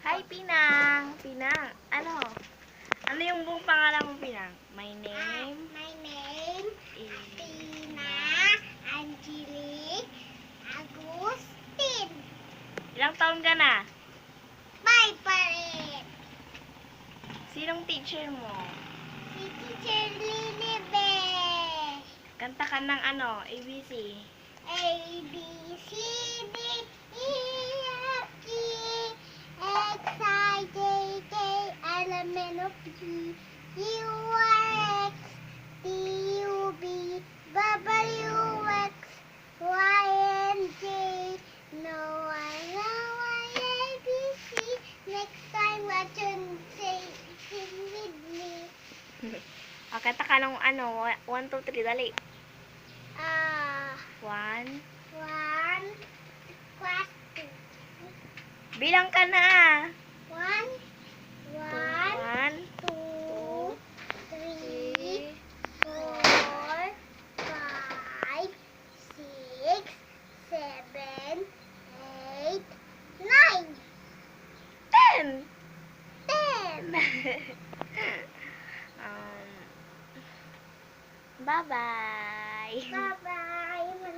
Hi, Pinang! Pinang, ano? Ano yung buong pangalan mo, Pinang? My name is Tina Angelique Agustin. Ilang taon ka na? 5 pa rin. Sinong teacher mo? Si Teacher Lilibe. Kanta ka ng ano, ABC. A, B, C, D, E, F, G, H, I, J, K, L, M, N, O, P, Q, R, X, T, U, V, W, X, Y, and Z. No, I know I, A, B, C. Next time, watch and say, sing with me. O, kanta ka ng ano, 1, 2, 3, dali. 1. 1, 2. Bilang ka na. 1, 1, 2, 3, 4, 5, 6, 7, 8, 9, 10. 10. Bye-bye. Bye-bye.